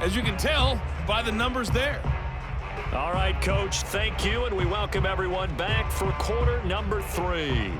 as you can tell by the numbers there. All right, Coach, thank you, and we welcome everyone back for quarter number 3.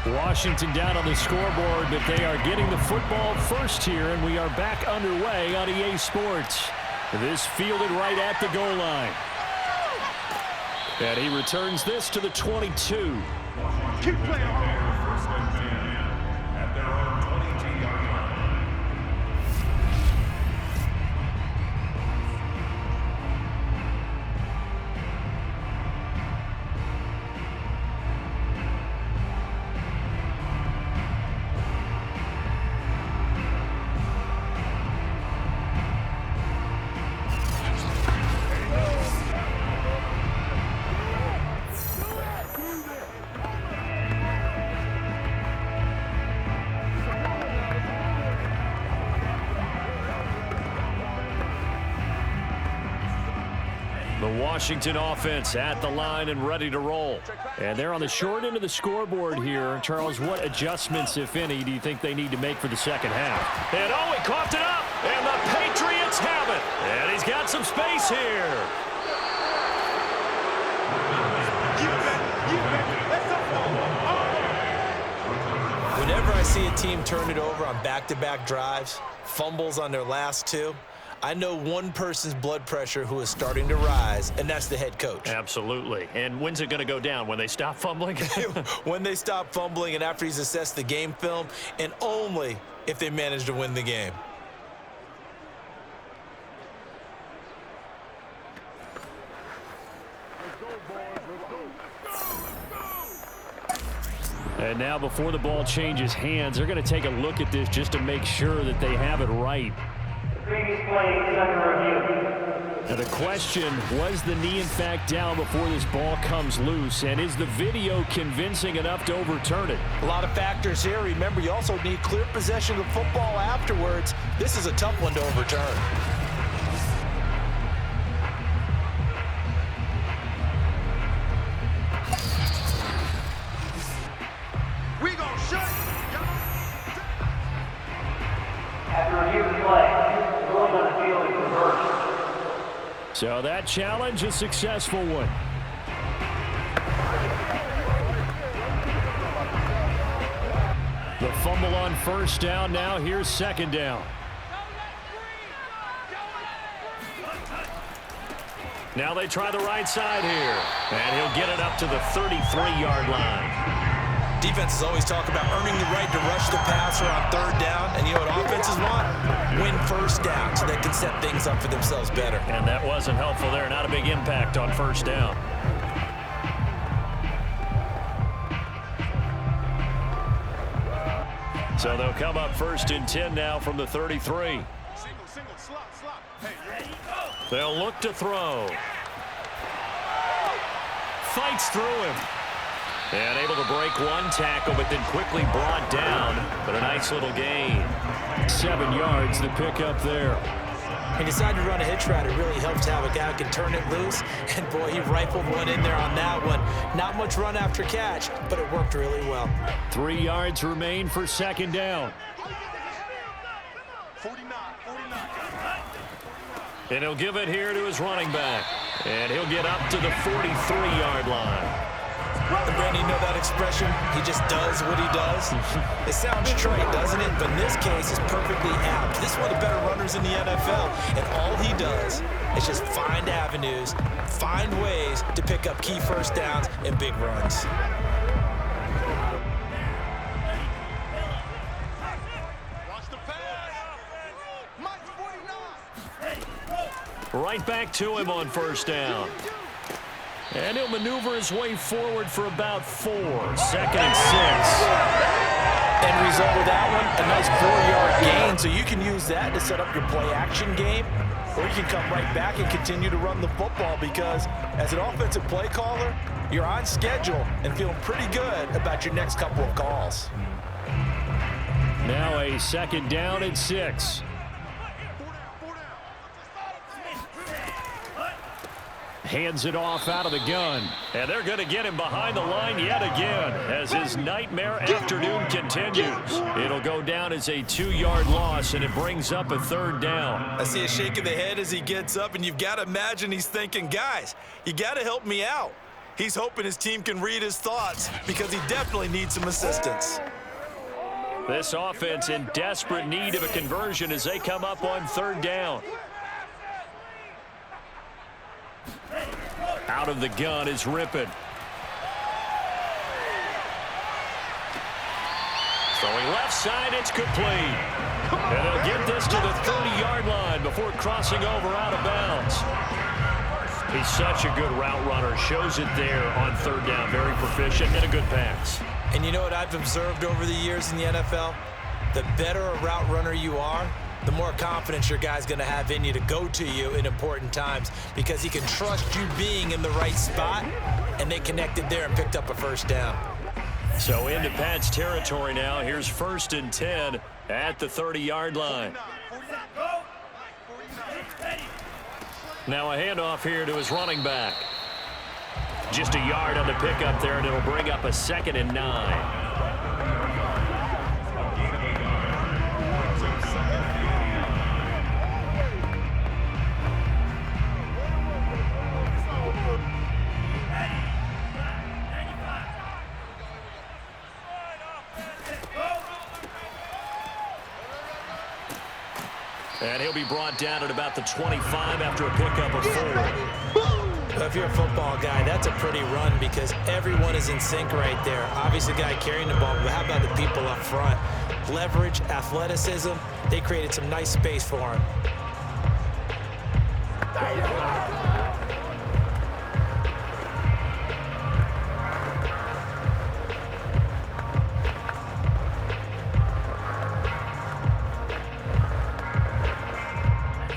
Washington down on the scoreboard, but they are getting the football first here, and we are back underway on EA Sports. This fielded right at the goal line. And he returns this to the 22. Keep playing. Washington offense at the line and ready to roll. And they're on the short end of the scoreboard here. Charles, what adjustments, if any, do you think they need to make for the second half? And oh, he coughed it up, and the Patriots have it. And he's got some space here. Whenever I see a team turn it over on back-to-back drives, fumbles on their last 2, I know one person's blood pressure who is starting to rise, and that's the head coach. Absolutely. And when's it going to go down? When they stop fumbling? When they stop fumbling and after he's assessed the game film, and only if they manage to win the game. And now before the ball changes hands, they're going to take a look at this just to make sure that they have it right. Now the question, was the knee in fact down before this ball comes loose, and is the video convincing enough to overturn it? A lot of factors here. Remember, you also need clear possession of the football afterwards. This is a tough one to overturn. We gonna shut After review of the play, ruling on the field is reversed. So that challenge, a successful one. The fumble on first down. Now here's second down. Now they try the right side here. And he'll get it up to the 33-yard line. Defenses always talk about earning the right to rush the passer on third down. And you know what offenses want? Win first down so they can set things up for themselves better. And that wasn't helpful there. Not a big impact on first down. So they'll come up first and 10 now from the 33. Single, slot. Hey, They'll look to throw. Fights through him. And able to break one tackle, but then quickly brought down. But a nice little gain. 7 yards to pick up there. He decided to run a hitch route. It really helps to have a guy who can turn it loose. And, boy, he rifled one in there on that one. Not much run after catch, but it worked really well. 3 yards remain for second down. 49. And he'll give it here to his running back. And he'll get up to the 43-yard line. And Brady, you know that expression? He just does what he does. It sounds trite, doesn't it? But in this case, it's perfectly apt. This is one of the better runners in the NFL. And all he does is just find avenues, find ways to pick up key first downs and big runs. Watch the pass. Mike 49. Right back to him on first down. And he'll maneuver his way forward for about 4. 2nd and 6. End result of that one, a nice 4-yard gain. So you can use that to set up your play-action game. or you can come right back and continue to run the football because as an offensive play caller, you're on schedule and feeling pretty good about your next couple of calls. Now a 2nd down and 6. Hands it off out of the gun. And they're going to get him behind the line yet again as his nightmare afternoon continues. It'll go down as a 2-yard loss, and it brings up a 3rd down. I see a shake of the head as he gets up, and you've got to imagine he's thinking, guys, you got to help me out. He's hoping his team can read his thoughts because he definitely needs some assistance. This offense in desperate need of a conversion as they come up on 3rd down. Out of the gun is Rypien. Throwing left side, it's complete. And they'll get this to the 30-yard line before crossing over out of bounds. He's such a good route runner. Shows it there on 3rd down. Very proficient and a good pass. And you know what I've observed over the years in the NFL? The better a route runner you are, the more confidence your guy's going to have in you to go to you in important times because he can trust you being in the right spot, and they connected there and picked up a 1st down. So into Pat's territory now. Here's 1st and 10 at the 30-yard line. Now a handoff here to his running back. Just a yard on the pickup there, and it'll bring up a 2nd and 9. And he'll be brought down at about the 25 after a pickup of 4. If you're a football guy, that's a pretty run because everyone is in sync right there. Obviously, the guy carrying the ball, but how about the people up front? Leverage, athleticism, they created some nice space for him.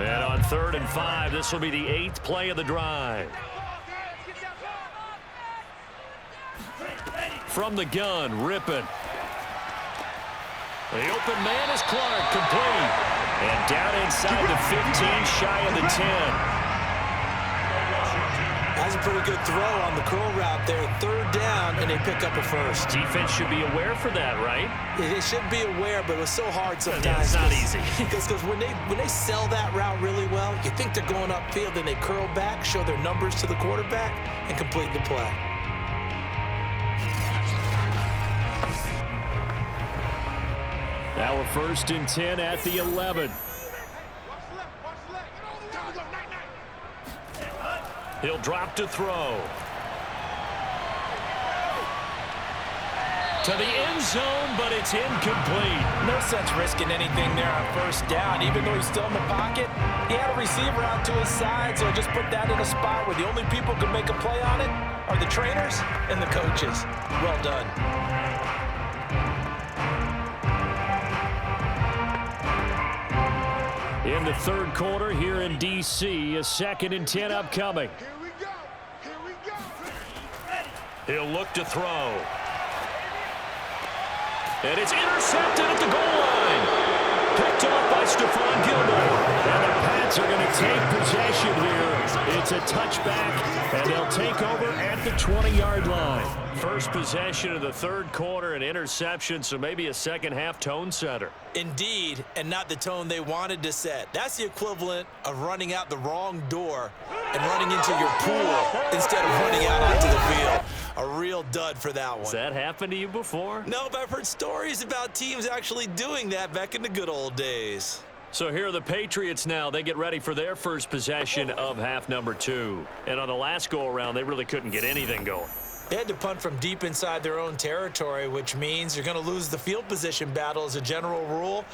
And on 3rd and 5, this will be the 8th play of the drive. From the gun, Rypien. The open man is Clark, complete. And down inside the 15, shy of the 10. That's a pretty good throw on the curl route there. 3rd down, and they pick up a 1st. Defense should be aware for that, right? They should be aware, but it was so hard sometimes. Yeah, it's not easy. Because when they sell that route really well, you think they're going upfield, and they curl back, show their numbers to the quarterback, and complete the play. Now we're 1st and 10 at the 11. He'll drop to throw. To the end zone, but it's incomplete. No sense risking anything there on 1st down. Even though he's still in the pocket, he had a receiver out to his side, so just put that in a spot where the only people who can make a play on it are the trainers and the coaches. Well done. In the 3rd quarter here in D.C., a 2nd and 10 upcoming. Here we go. Here we go. He'll look to throw. And it's intercepted at the goal line. Picked off by Stephon Gilmore. And the Pats are going to take possession here. It's a touchback, and they'll take over at the 20-yard line. First possession of the 3rd quarter, an interception, so maybe a second-half tone setter. Indeed, and not the tone they wanted to set. That's the equivalent of running out the wrong door and running into your pool instead of running out onto the field. A real dud for that one. Has that happened to you before? No, but I've heard stories about teams actually doing that back in the good old days. So here are the Patriots now. They get ready for their first possession of half number 2. And on the last go-around, they really couldn't get anything going. They had to punt from deep inside their own territory, which means you're going to lose the field position battle as a general rule.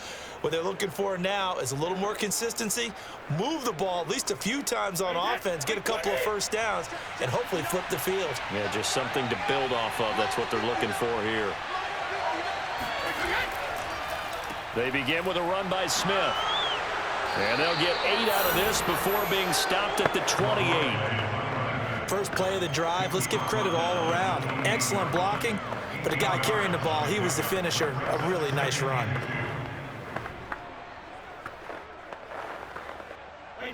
What they're looking for now is a little more consistency, move the ball at least a few times on offense, get a couple of 1st downs, and hopefully flip the field. Yeah, just something to build off of. That's what they're looking for here. They begin with a run by Smith. And they'll get 8 out of this before being stopped at the 28. First play of the drive, let's give credit all around. Excellent blocking, but the guy carrying the ball, he was the finisher. A really nice run.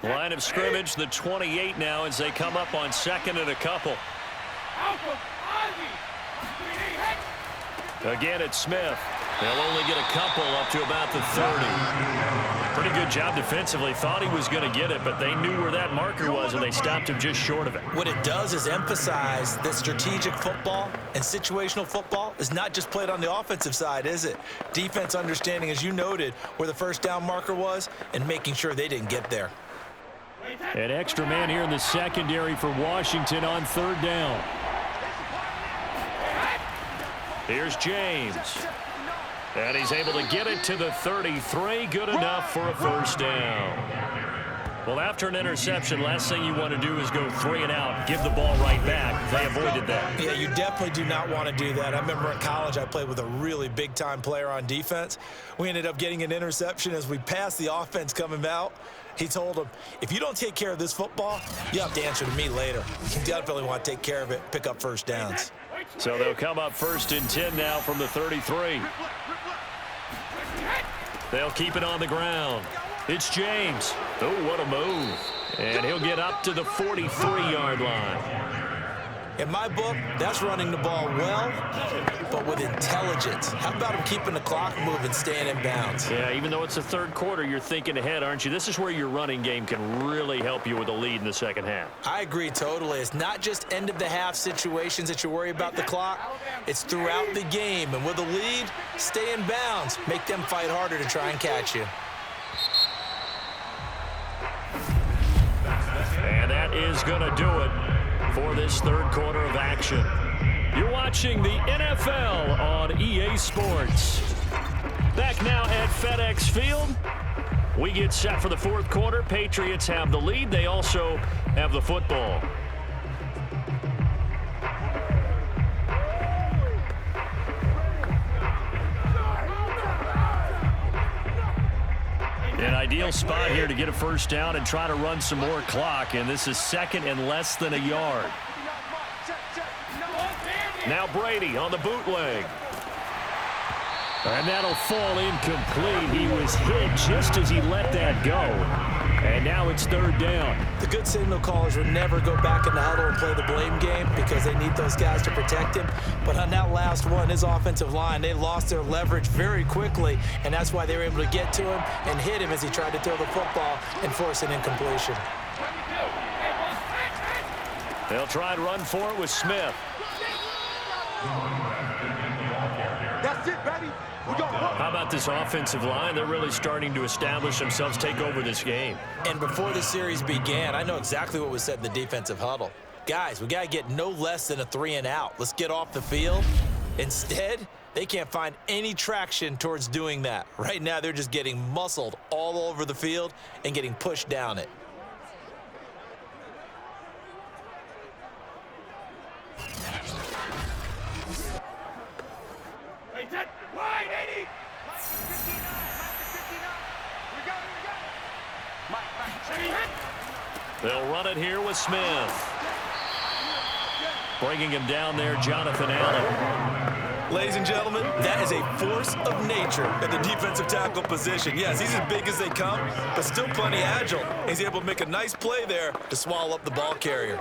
Line of scrimmage, the 28 now as they come up on second and a couple. Again, it's Smith. They'll only get a couple up to about the 30. Pretty good job defensively. Thought he was going to get it, but they knew where that marker was, and they stopped him just short of it. What it does is emphasize that strategic football and situational football is not just played on the offensive side, is it? Defense understanding, as you noted, where the first down marker was and making sure they didn't get there. An extra man here in the secondary for Washington on third down. Here's James. And he's able to get it to the 33. Good enough for a first down. Well, after an interception, last thing you want to do is go 3 and out, give the ball right back. They avoided that. Yeah, you definitely do not want to do that. I remember in college I played with a really big-time player on defense. We ended up getting an interception as we passed the offense coming out. He told him, if you don't take care of this football, you have to answer to me later. You definitely want to take care of it, pick up first downs. So they'll come up 1st and 10 now from the 33. They'll keep it on the ground. It's James. Oh, what a move. And he'll get up to the 43-yard line. In my book, that's running the ball well, but with intelligence. How about him keeping the clock moving, staying in bounds? Yeah, even though it's the third quarter, you're thinking ahead, aren't you? This is where your running game can really help you with a lead in the second half. I agree totally. It's not just end-of-the-half situations that you worry about the clock. It's throughout the game. And with a lead, stay in bounds. Make them fight harder to try and catch you. And that is going to do it for this third quarter of action. You're watching the NFL on EA Sports. Back now at FedEx Field. We get set for the fourth quarter. Patriots have the lead. They also have the football. An ideal spot here to get a first down and try to run some more clock, and this is second and less than a yard. Now Brady on the bootleg. And that'll fall incomplete. He was hit just as he let that go. And now it's third down. The good signal callers would never go back in the huddle and play the blame game because they need those guys to protect him. But on that last one, his offensive line, they lost their leverage very quickly, and that's why they were able to get to him and hit him as he tried to throw the football and force an incompletion. They'll try and run for it with Smith. That's it, baby. How about this offensive line? They're really starting to establish themselves, take over this game. And before the series began, I know exactly what was said in the defensive huddle. Guys, we got to get no less than a 3 and out. Let's get off the field. Instead, they can't find any traction towards doing that. Right now, they're just getting muscled all over the field and getting pushed down it. They'll run it here with Smith. Bringing him down there, Jonathan Allen. Ladies and gentlemen, that is a force of nature at the defensive tackle position. Yes, he's as big as they come, but still plenty agile. He's able to make a nice play there to swallow up the ball carrier.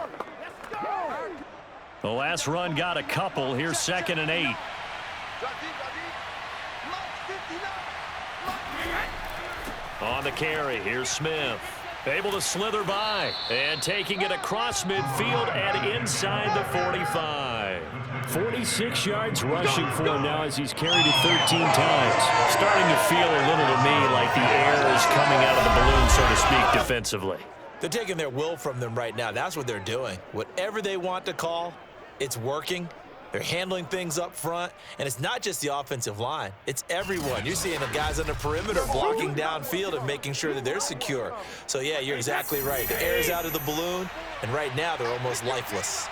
The last run got a couple. Here's 2nd and 8. On the carry, here's Smith. Able to slither by and taking it across midfield and inside the 45. 46 yards rushing for him now as he's carried it 13 times. Starting to feel a little to me like the air is coming out of the balloon, so to speak, defensively. They're taking their will from them right now. That's what they're doing. Whatever they want to call, it's working. They're handling things up front, and it's not just the offensive line. It's everyone. You're seeing the guys on the perimeter blocking downfield and making sure that they're secure. So, yeah, you're exactly right. The air is out of the balloon, and right now they're almost lifeless.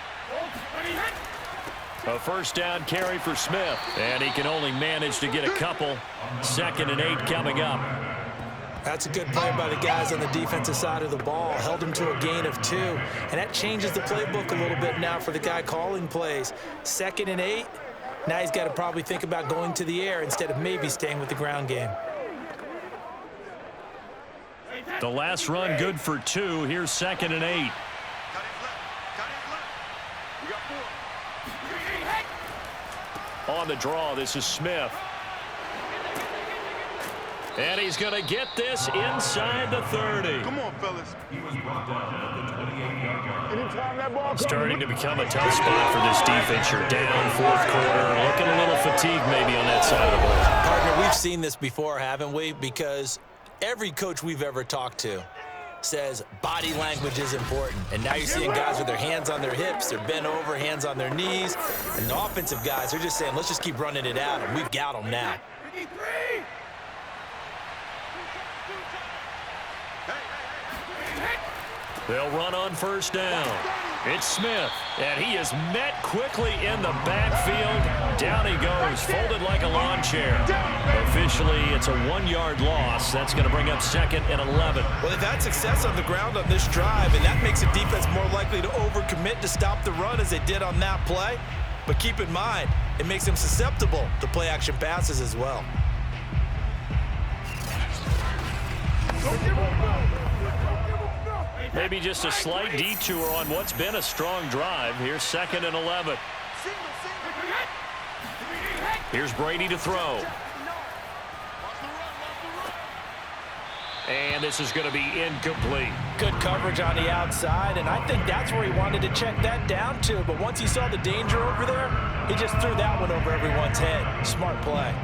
A first down carry for Smith, and he can only manage to get a couple. 2nd and 8 coming up. That's a good play by the guys on the defensive side of the ball. Held him to a gain of 2. And that changes the playbook a little bit now for the guy calling plays. 2nd and 8. Now he's got to probably think about going to the air instead of maybe staying with the ground game. The last run good for 2. Here's 2nd and 8. On the draw, this is Smith. And he's going to get this inside the 30. Come on, fellas. Starting to become a tough spot for this defense. You're down 4th quarter. Looking a little fatigued maybe on that side of the ball. Partner, we've seen this before, haven't we? Because every coach we've ever talked to says body language is important. And now you're seeing guys with their hands on their hips, they're bent over, hands on their knees. And the offensive guys are just saying, let's just keep running it out, and we've got them now. They'll run on 1st down. It's Smith, and he is met quickly in the backfield. Down he goes, folded like a lawn chair. Officially, it's a 1-yard loss. That's going to bring up 2nd and 11. Well, they've had success on the ground on this drive, and that makes the defense more likely to overcommit to stop the run as they did on that play. But keep in mind, it makes them susceptible to play-action passes as well. Maybe just a slight detour on what's been a strong drive. Here's 2nd and 11. Here's Brady to throw. And this is going to be incomplete. Good coverage on the outside, and I think that's where he wanted to check that down to. But once he saw the danger over there, he just threw that one over everyone's head. Smart play.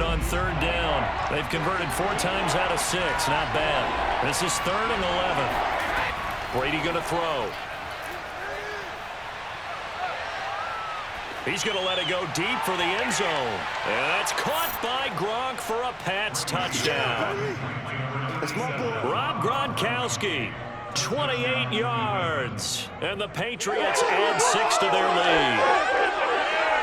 On 3rd down. They've converted 4 times out of 6. Not bad. This is 3rd and 11. Brady going to throw. He's going to let it go deep for the end zone. And that's caught by Gronk for a Pats touchdown. Rob Gronkowski, 28 yards. And the Patriots add 6 to their lead.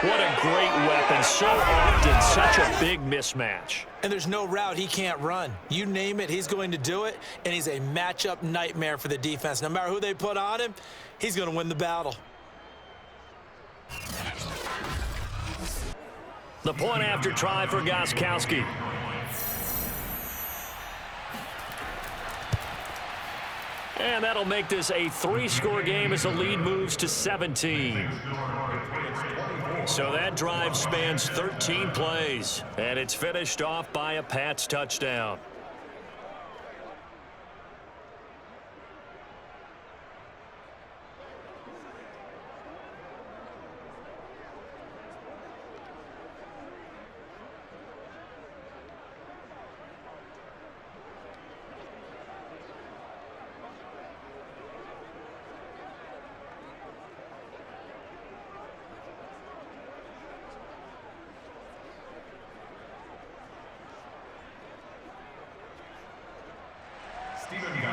What a great weapon. So often, such a big mismatch. And there's no route he can't run. You name it, he's going to do it, and he's a matchup nightmare for the defense. No matter who they put on him, he's going to win the battle. The point after try for Gronkowski. And that'll make this a 3-score game as the lead moves to 17. So that drive spans 13 plays, and it's finished off by a Pats touchdown.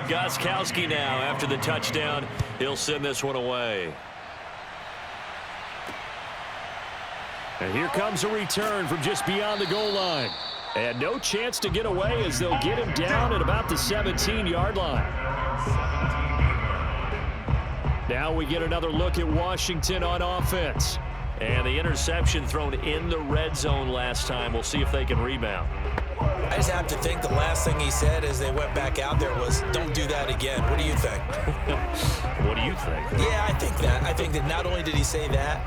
Gronkowski now after the touchdown. He'll send this one away. And here comes a return from just beyond the goal line. And no chance to get away as they'll get him down at about the 17-yard line. Now we get another look at Washington on offense. And the interception thrown in the red zone last time. We'll see if they can rebound. I just have to think the last thing he said as they went back out there was, don't do that again. What do you think? What do you think? Yeah, I think that. I think that not only did he say that,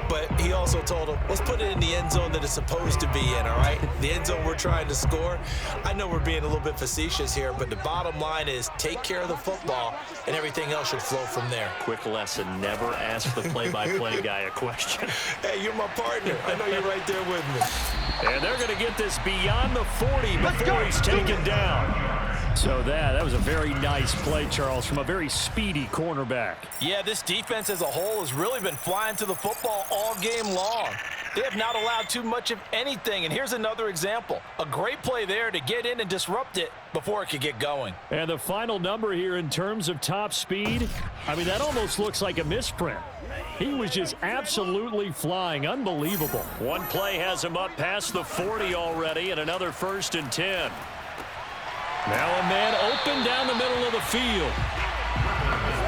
but he also told him, let's put it in the end zone that it's supposed to be in, all right? The end zone we're trying to score. I know we're being a little bit facetious here, but the bottom line is take care of the football, and everything else should flow from there. Quick lesson, never ask the play-by-play guy a question. Hey, you're my partner. I know you're right there with me. And they're going to get this beyond the 40 before he's taken down. So that was a very nice play, Charles, from a very speedy cornerback. Yeah, this defense as a whole has really been flying to the football all game long. They have not allowed too much of anything, and here's another example. A great play there to get in and disrupt it before it could get going. And the final number here in terms of top speed, I mean, that almost looks like a misprint. He was just absolutely flying. Unbelievable. One play has him up past the 40 already, and another 1st and 10. Now a man open down the middle of the field.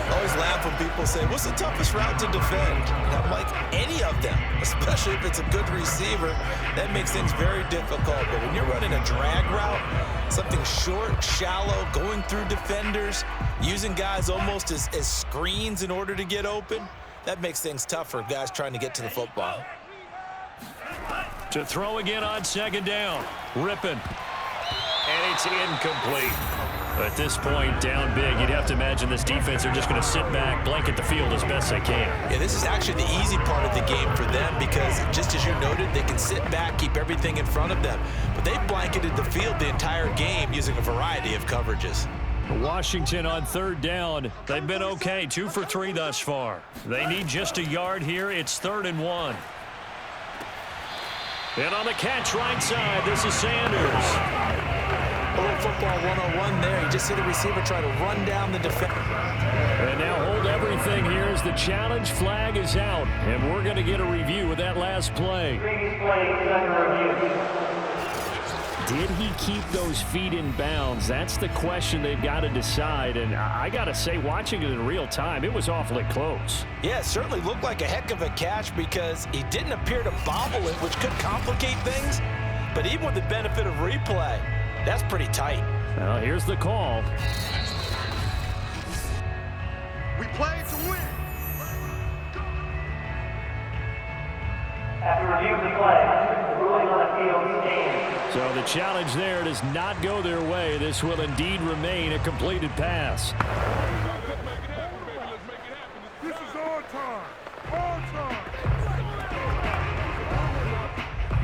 I always laugh when people say, what's the toughest route to defend? And I'm like, any of them, especially if it's a good receiver. That makes things very difficult. But when you're running a drag route, something short, shallow, going through defenders, using guys almost as screens in order to get open, that makes things tough for guys trying to get to the football. To throw again on 2nd down. Rypien. And it's incomplete. At this point, down big, you'd have to imagine this defense are just going to sit back, blanket the field as best they can. Yeah, this is actually the easy part of the game for them because, just as you noted, they can sit back, keep everything in front of them. But they've blanketed the field the entire game using a variety of coverages. Washington on 3rd down. They've been okay, 2 for 3 thus far. They need just a yard here. It's 3rd and 1. And on the catch right side, this is Sanders. A little football 101 there. You just see the receiver try to run down the defense. And now hold everything here as the challenge flag is out. And we're going to get a review of that last play. Previous play, second review. Did he keep those feet in bounds? That's the question they've got to decide. And I got to say, watching it in real time, it was awfully close. Yeah, it certainly looked like a heck of a catch because he didn't appear to bobble it, which could complicate things. But even with the benefit of replay, that's pretty tight. Well, here's the call. We play to win. After reviewing the play, the ruling on the field stands. So the challenge there does not go their way. This will indeed remain a completed pass. This is our time. Our time.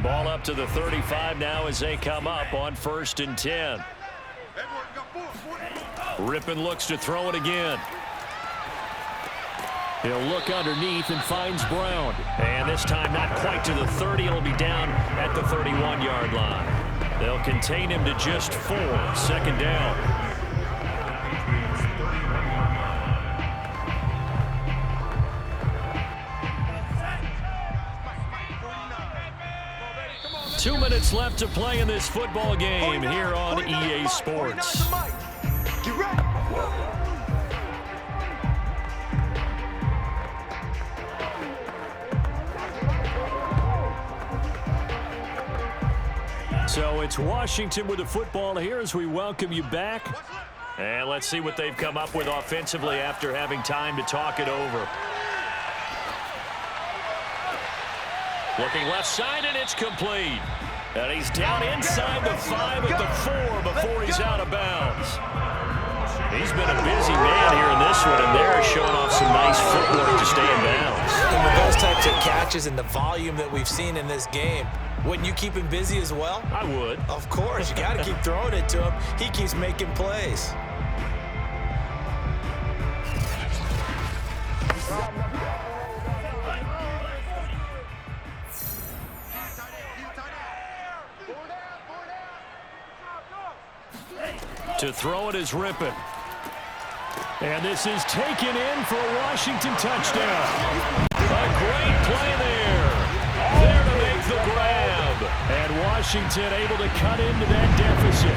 Ball up to the 35 now as they come up on 1st and 10. Rypien looks to throw it again. He'll look underneath and finds Brown. And this time not quite to the 30. It'll be down at the 31-yard line. They'll contain him to just 4. 2nd down. Two minutes left to play in this football game here on EA Sports. So it's Washington with the football here as we welcome you back. And let's see what they've come up with offensively after having time to talk it over. Looking left side, and it's complete. And he's down inside the 5 at the 4 before he's out of bounds. He's been a busy man here in this one, and they're showing off some nice footwork to stay in bounds. And with those types of catches and the volume that we've seen in this game, wouldn't you keep him busy as well? I would. Of course. You got to keep throwing it to him. He keeps making plays. To throw it is Rypien. And this is taken in for a Washington touchdown. A great play there. There to make the grab. And Washington able to cut into that deficit.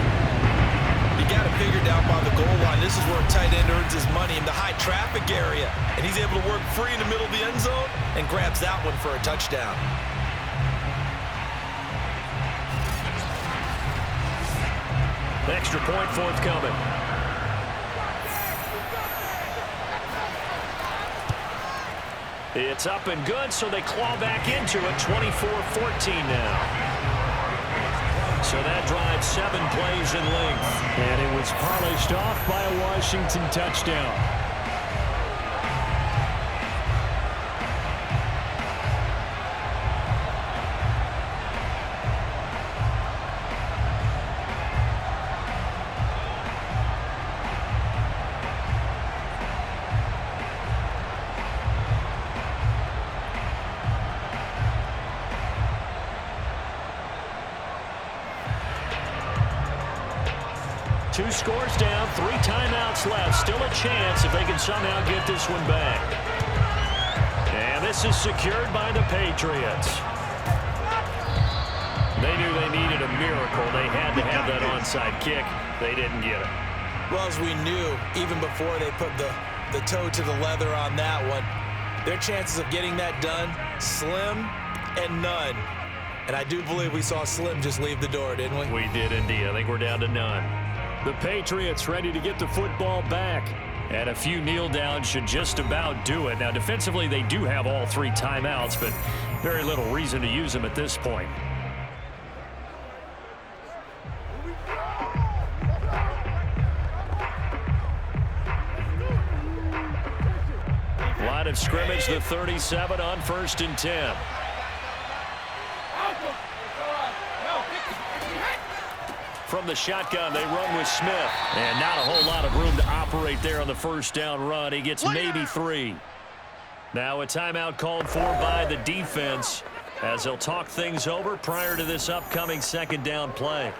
You got to figure down by the goal line. This is where a tight end earns his money in the high traffic area. And he's able to work free in the middle of the end zone and grabs that one for a touchdown. Extra point forthcoming. It's up and good, so they claw back into it. 24-14 now. So that drive 7 plays in length. And it was polished off by a Washington touchdown. 2 scores down, 3 timeouts left. Still a chance if they can somehow get this one back. And this is secured by the Patriots. They knew they needed a miracle. They had to have that onside kick. They didn't get it. Well, as we knew, even before they put the toe to the leather on that one, their chances of getting that done, slim and none. And I do believe we saw Slim just leave the door, didn't we? We did indeed. I think we're down to none. The Patriots ready to get the football back. And a few kneel downs should just about do it. Now, defensively, they do have all 3 timeouts, but very little reason to use them at this point. Line of scrimmage, the 37 on 1st and 10. From the shotgun, they run with Smith. And not a whole lot of room to operate there on the 1st down run. He gets maybe 3. Now a timeout called for by the defense as they'll talk things over prior to this upcoming 2nd down play.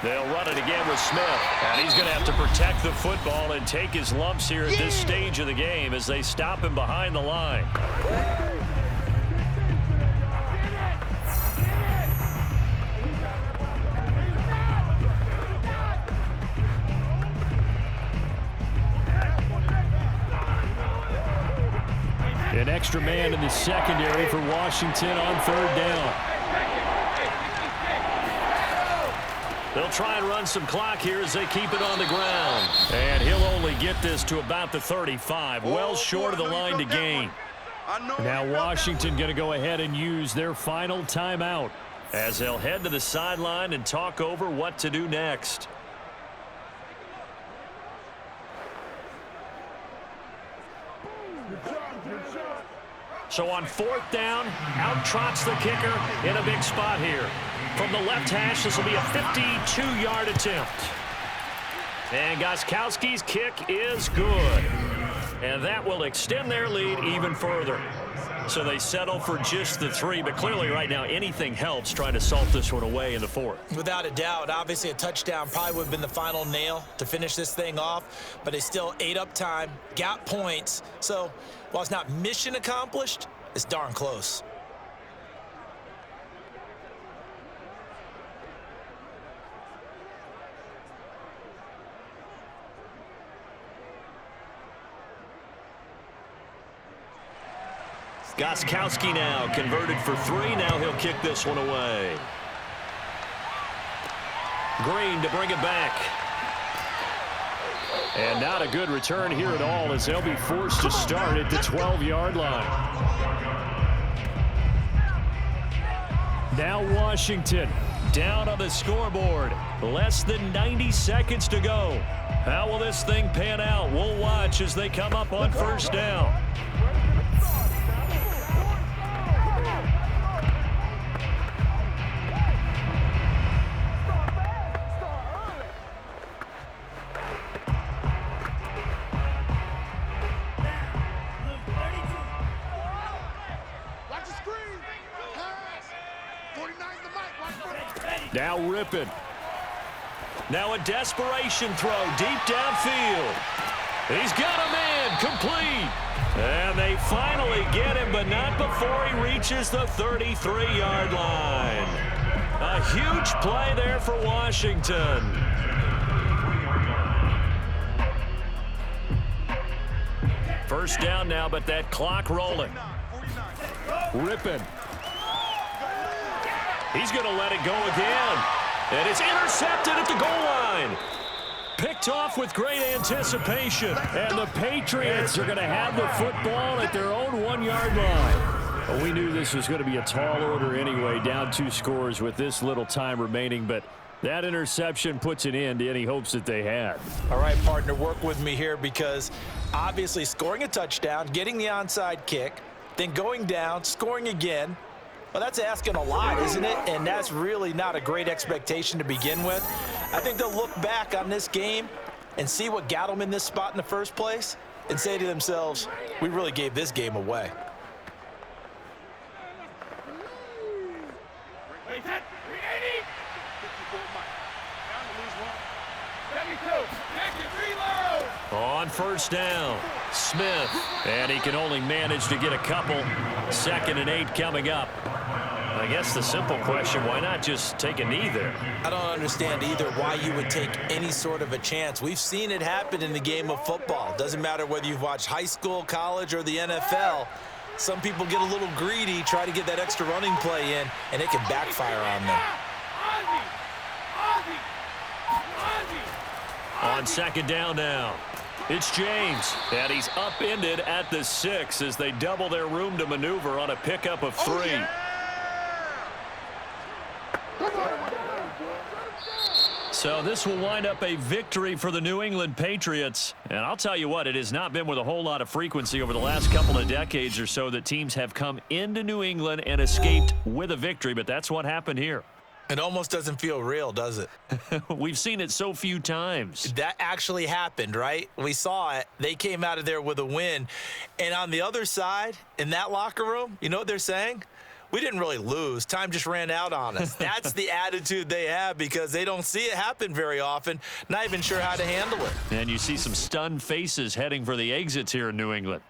They'll run it again with Smith. And he's going to have to protect the football and take his lumps here at this stage of the game as they stop him behind the line. An extra man in the secondary for Washington on 3rd down. They'll try and run some clock here as they keep it on the ground. And he'll only get this to about the 35, well short of the line to gain. Now Washington going to go ahead and use their final timeout as they'll head to the sideline and talk over what to do next. So on 4th down, out trots the kicker in a big spot here. From the left hash, this will be a 52-yard attempt. And Gronkowski's kick is good. And that will extend their lead even further. So they settle for just the 3, but clearly right now anything helps trying to salt this one away in the 4th. Without a doubt, obviously a touchdown probably would have been the final nail to finish this thing off, but they still ate up time, got points. So while it's not mission accomplished, it's darn close. Gronkowski now converted for 3. Now he'll kick this one away. Green to bring it back. And not a good return here at all as they'll be forced to start at the 12-yard line. Now Washington down on the scoreboard. Less than 90 seconds to go. How will this thing pan out? We'll watch as they come up on 1st down. Now Rypien. Now a desperation throw deep downfield. He's got a man complete. And they finally get him, but not before he reaches the 33-yard line. A huge play there for Washington. First down now, but that clock rolling. Rypien. He's going to let it go again. And it's intercepted at the goal line. Picked off with great anticipation. And the Patriots are going to have the football at their own 1-yard line. Well, we knew this was going to be a tall order anyway, down 2 scores with this little time remaining. But that interception puts an end to any hopes that they had. All right, partner, work with me here because obviously scoring a touchdown, getting the onside kick, then going down, scoring again, Well, that's asking a lot, isn't it? And that's really not a great expectation to begin with. I think they'll look back on this game and see what got them in this spot in the first place and say to themselves, we really gave this game away. On first down, Smith, and he can only manage to get a couple. 2nd and 8 coming up. I guess the simple question, why not just take a knee there? I don't understand either why you would take any sort of a chance. We've seen it happen in the game of football. Doesn't matter whether you've watched high school, college, or the NFL. Some people get a little greedy, try to get that extra running play in, and it can backfire on them. On 2nd down now, it's James, and he's upended at the 6 as they double their room to maneuver on a pickup of 3. So this will wind up a victory for the New England Patriots. And I'll tell you what, it has not been with a whole lot of frequency over the last couple of decades or so that teams have come into New England and escaped with a victory, but that's what happened here. It almost doesn't feel real, does it? We've seen it so few times. That actually happened, right? We saw it. They came out of there with a win. And on the other side, in that locker room, you know what they're saying? We didn't really lose. Time just ran out on us. That's the attitude they have because they don't see it happen very often, not even sure how to handle it. And you see some stunned faces heading for the exits here in New England.